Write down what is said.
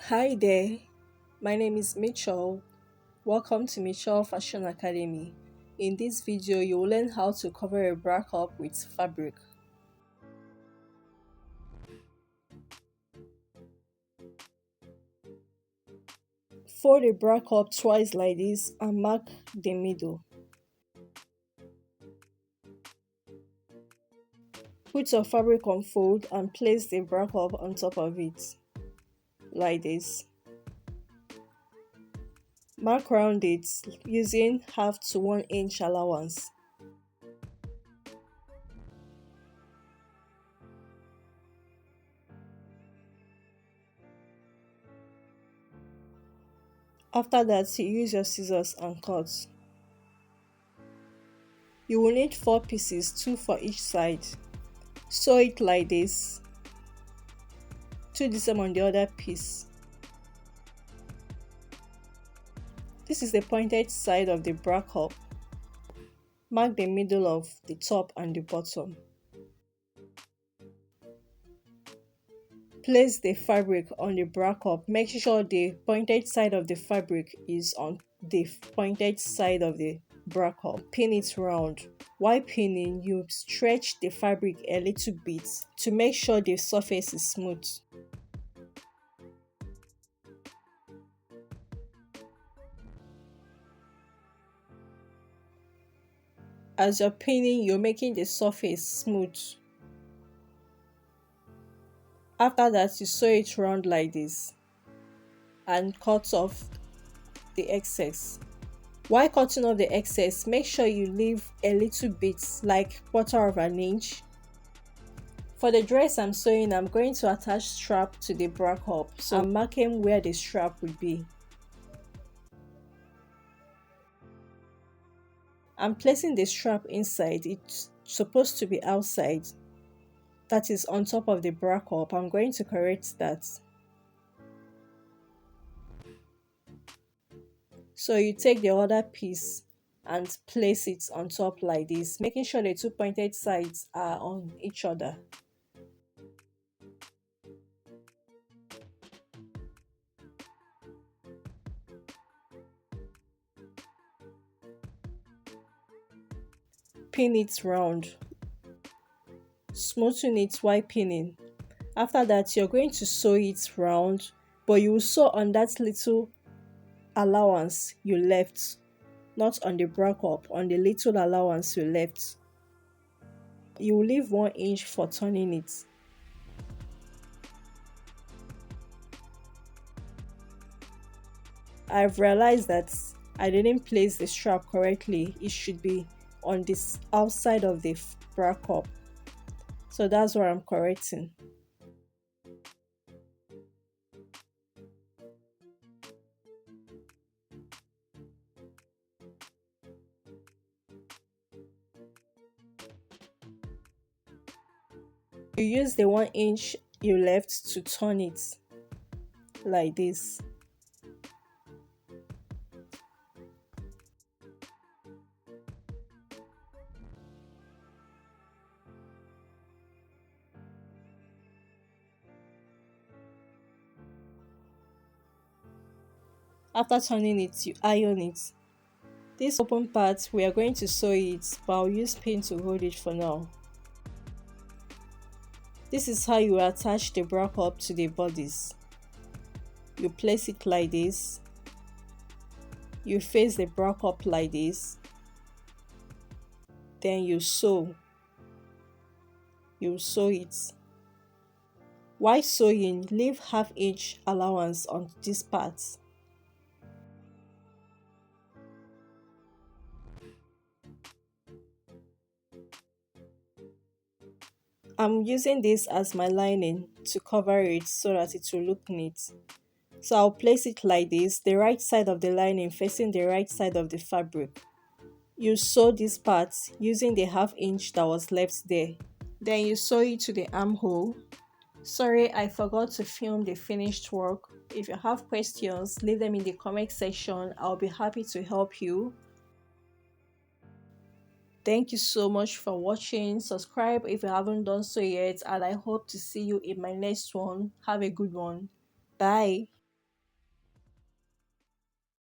Hi there, my name is Mitchell. Welcome to Mitchell Fashion Academy. In this video, you will learn how to cover a bra cup with fabric. Fold the bra cup twice like this and mark the middle. Put your fabric on fold and place the bra cup on top of it, like this. Mark round it using half to 1 inch allowance. After that, you use your scissors and cut. You will need 4 pieces, 2 for each side. Sew it like this. Do the same on the other piece. This is the pointed side of the bra cup. Mark the middle of the top and the bottom. Place the fabric on the bra cup. Make sure the pointed side of the fabric is on the pointed side of the bra cup. Pin it round. While pinning, you stretch the fabric a little bit to make sure the surface is smooth. As you're pinning, you're making the surface smooth. After that, you sew it round like this and cut off the excess. While cutting off the excess, make sure you leave a little bit, like 1/4 inch. For the dress I'm sewing, I'm going to attach strap to the bra cup, so I'm marking where the strap would be. I'm placing the strap inside. It's supposed to be outside. That is on top of the bra cup. I'm going to correct that. So you take the other piece and place it on top like this, making sure the two pointed sides are on each other. Pin it round. Smoothen it while pinning. After that, you're going to sew it round, but you will sew on that little allowance you left, not on the bra cup, on the little allowance you left. You will leave 1 inch for turning it. I've realized that I didn't place the strap correctly. It should be on this outside of the bra cup, so that's what I'm correcting. You use the 1 inch you left to turn it like this. After turning it, you iron it. This open part, we are going to sew it, but I'll use pin to hold it for now. This is how you attach the bra cup to the bodice. You place it like this. You face the bra cup like this. Then you sew. You sew it. While sewing, leave 1/2 inch allowance on this part. I'm using this as my lining to cover it so that it will look neat. So I'll place it like this, the right side of the lining facing the right side of the fabric. You sew this part using the 1/2 inch that was left there. Then you sew it to the armhole. Sorry, I forgot to film the finished work. If you have questions, leave them in the comment section. I'll be happy to help you. Thank you so much for watching. Subscribe if you haven't done so yet, and I hope to see you in my next one. Have a good one. Bye.